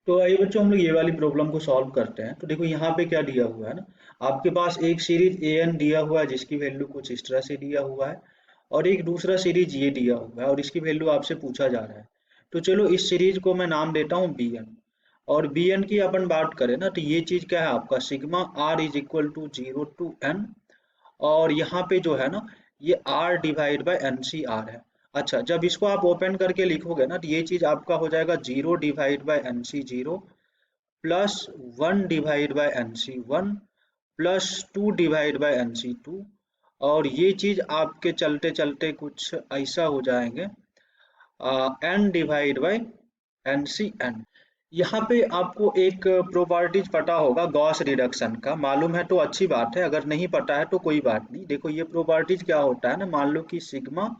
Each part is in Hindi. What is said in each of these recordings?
तो आइए बच्चों हम लोग ये वाली प्रॉब्लम को सॉल्व करते हैं। तो देखो यहाँ पे क्या दिया हुआ है ना, आपके पास एक सीरीज ए एन दिया हुआ है जिसकी वैल्यू कुछ इस तरह से दिया हुआ है, और एक दूसरा सीरीज ये दिया हुआ है और इसकी वैल्यू आपसे पूछा जा रहा है। तो चलो इस सीरीज को मैं नाम देता हूँ बी एन, और बी एन की अपन बात करें ना तो ये चीज क्या है, आपका sigma R is equal to 0 to n, और यहाँ पे जो है ना ये R divide by N C R है। अच्छा, जब इसको आप ओपन करके लिखोगे ना तो ये चीज आपका हो जाएगा 0 divide by N C 0 plus 1 divide by N C 1 plus 2 divide by N C 2, और ये चीज आपके चलते चलते कुछ ऐसा हो जाएंगे N divide by N C N. यहाँ पे आपको एक प्रॉपर्टीज पता होगा गॉस रिडक्शन का, मालूम है तो अच्छी बात है, अगर नहीं पता है तो कोई बात नहीं। देखो ये प्रॉपर्टीज क्या होता है ना, मान लो कि सिग्मा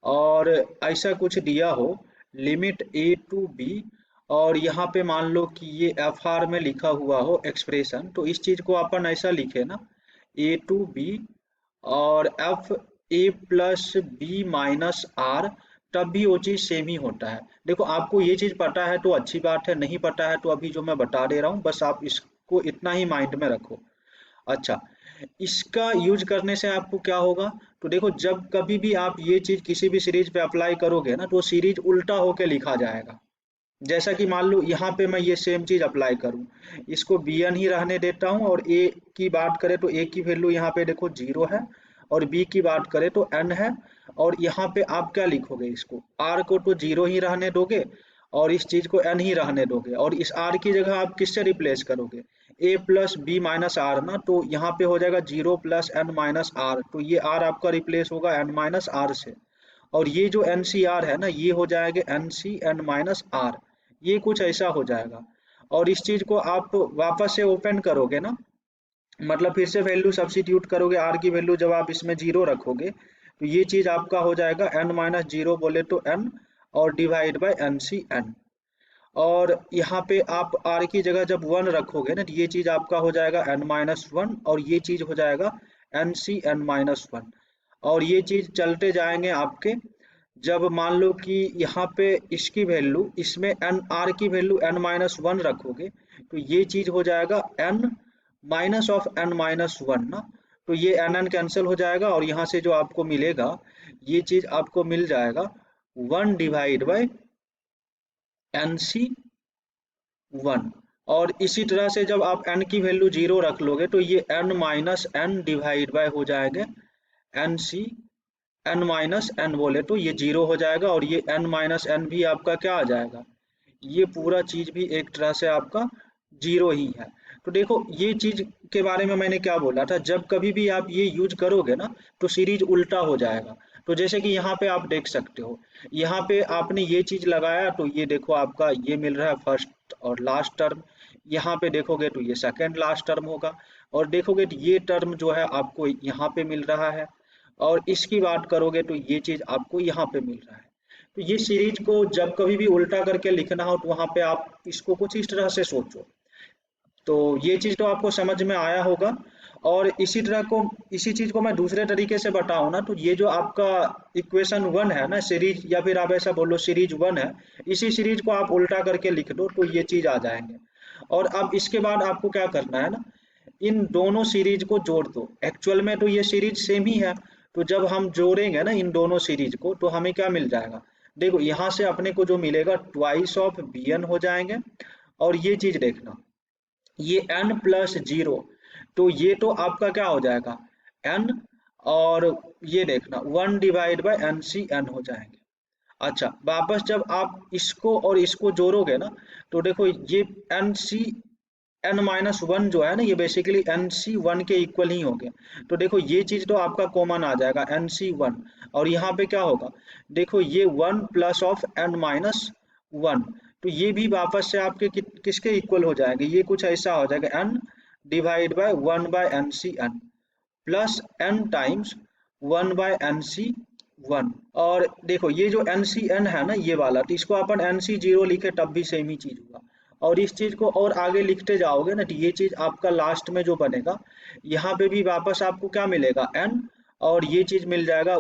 और ऐसा कुछ दिया हो लिमिट ए टू बी, और यहाँ पे मान लो कि ये एफ आर में लिखा हुआ हो एक्सप्रेशन, तो इस चीज को अपन ऐसा लिखे ना ए टू बी और F A plus B minus R, तब भी वो चीज सेम ही होता है। देखो आपको ये चीज पता है तो अच्छी बात है, नहीं पता है तो अभी जो मैं बता दे रहा हूँ बस आप इसको इतना ही माइंड में रखो। अच्छा, इसका यूज करने से आपको क्या होगा, तो देखो जब कभी भी आप ये चीज किसी भी सीरीज पे अप्लाई करोगे ना तो सीरीज उल्टा होके लिखा जाएगा। जैसा कि मान लो यहाँ पे मैं ये सेम चीज अप्लाई करूँ, इसको बी एन ही रहने देता हूँ, और ए की बात करें तो ए की वैल्यू यहाँ पे देखो 0 है, और बी की बात करें तो एन है, और यहाँ पे आप क्या लिखोगे, इसको आर को तो 0 ही रहने दोगे और इस चीज को एन ही रहने दोगे, और इस आर की जगह आप किससे रिप्लेस करोगे, ए प्लस बी माइनस आर ना, तो यहाँ पे हो जाएगा 0 + n - r, तो ये आर आपका रिप्लेस होगा एन माइनस आर से, और ये जो एन सी आर है ना ये हो जाएगा N C N minus R, ये कुछ ऐसा हो जाएगा। और इस चीज को आप वापस से ओपन करोगे ना, मतलब फिर से वैल्यू सब्स्टिट्यूट करोगे, आर की वैल्यू जब आप इसमें 0 रखोगे तो ये चीज आपका हो जाएगा n - 0 बोले तो n, और divide by N C N, और यहाँ पे आप r की जगह जब 1 रखोगे ना तो ये चीज आपका हो जाएगा n - 1, और ये चीज हो जाएगा एन सी एन माइनस 1, और ये चीज चलते जाएंगे आपके। जब मान लो कि यहाँ पे इसकी वैल्यू, इसमें एन आर की वैल्यू n - 1 रखोगे तो ये चीज हो जाएगा n माइनस ऑफ n - 1 ना, तो ये एन एन कैंसिल हो जाएगा, और यहाँ से जो आपको मिलेगा ये चीज आपको मिल जाएगा 1/nc 1। और इसी तरह से जब आप n की वैल्यू 0 रख लोगे तो ये n - n डिवाइड बाय हो जाएगा N C N minus N बोले तो ये 0 हो जाएगा, और ये n - n भी आपका क्या आ जाएगा, ये पूरा चीज भी एक तरह से आपका 0 ही है। तो देखो ये चीज के बारे में मैंने क्या बोला था, जब कभी भी आप ये यूज करोगे ना तो सीरीज उल्टा हो जाएगा। तो जैसे कि यहाँ पे आप देख सकते हो, यहाँ पे आपने ये चीज लगाया तो ये देखो आपका ये मिल रहा है फर्स्ट और लास्ट टर्म, यहाँ पे देखोगे तो ये सेकंड लास्ट टर्म होगा, और देखोगे तो ये टर्म जो है आपको यहाँ पे मिल रहा है, और इसकी बात करोगे तो ये चीज आपको यहाँ पे मिल रहा है। तो ये सीरीज को जब कभी भी उल्टा करके लिखना हो तो वहां पे आप इसको कुछ इस तरह से सोचो। तो ये चीज तो आपको समझ में आया होगा। और इसी चीज को मैं दूसरे तरीके से बताऊं ना, तो ये जो आपका इक्वेशन 1 है ना सीरीज, या फिर आप ऐसा बोलो सीरीज 1 है, इसी सीरीज को आप उल्टा करके लिख दो तो ये चीज आ जाएंगे। और अब इसके बाद आपको क्या करना है ना, इन दोनों सीरीज को जोड़ दो, एक्चुअल में तो ये सीरीज सेम ही है, तो जब हम जोड़ेंगे ना इन दोनों सीरीज को तो हमें क्या मिल जाएगा, देखो यहाँ से अपने को जो मिलेगा ट्वाइस ऑफ बी एन हो जाएंगे, और ये चीज देखना ये n + 0, तो ये तो आपका क्या हो जाएगा n, और ये देखना 1/nc n हो जाएंगे। अच्छा, वापस जब आप इसको और इसको जोड़ोगे ना तो देखो ये एन सी n - 1 जो है ना ये बेसिकली nc 1 के इक्वल ही हो गया, तो देखो ये चीज तो आपका कॉमन आ जाएगा nc 1, और यहाँ पे क्या होगा, देखो ये 1 प्लस ऑफ n - 1, तो ये भी वापस से आपके किसके इक्वल हो जाएंगे, ये कुछ ऐसा हो जाएगा n divide by 1/nc n plus n times 1/nc 1। और देखो ये जो NCN है ना ये वाला, तो इसको अपन NC0 लिखे तब भी सेम ही चीज हुआ, और इस चीज को और आगे लिखते जाओगे ना तो ये चीज आपका लास्ट में जो बनेगा, यहाँ पे भी वापस आपको क्या मिलेगा n, और ये चीज मिल जाएगा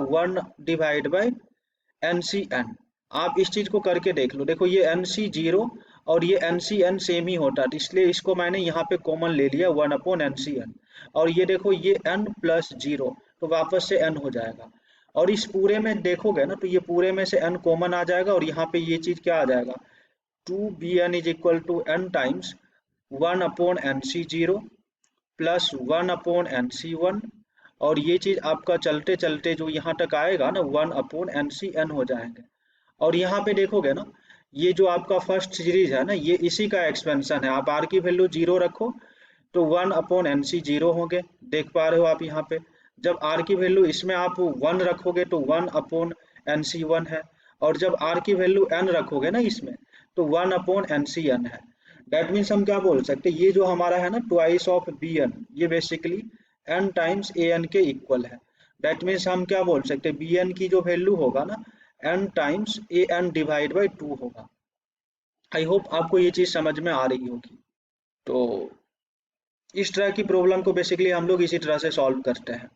1/nc n। आप इस चीज को करके देख लो, देखो ये NC0 और ये एन सी एन सेम ही होता है, तो इसलिए इसको मैंने यहाँ पे कॉमन ले लिया 1/NCN। और ये देखो ये n प्लस जीरो, तो वापस से n हो जाएगा। और इस पूरे में देखोगे ना तो ये पूरे में से n कॉमन आ जाएगा और यहाँ पे ये चीज क्या आ जाएगा, 2bn is equal to n times 1/NC0 plus 1/NC1। और ये चीज आपका चलते चलते जो यहाँ तक आएगा ना 1/NCN हो जाएंगे। और यहाँ पे देखोगे ना ये जो आपका फर्स्ट सीरीज है ना ये इसी का एक्सपेंशन है। आप आर की वैल्यू जीरो रखो तो 1/NC0 होंगे, देख पा रहे हो आप यहाँ पे। जब आर की वैल्यू इसमें आप 1 रखोगे तो 1/NC1 है। और जब आर की वैल्यू n रखोगे ना इसमें तो 1/NCN है। डेट मीन्स हम क्या बोल सकते हैं, ये जो हमारा है ना ट्वाइस ऑफ bn, ये बेसिकली n टाइम्स an के इक्वल है। डेट मीन्स हम क्या बोल सकते हैं, bn की जो वैल्यू होगा ना n times an divide by 2 होगा। आई होप आपको ये चीज समझ में आ रही होगी। तो इस तरह की प्रॉब्लम को बेसिकली हम लोग इसी तरह से सॉल्व करते हैं।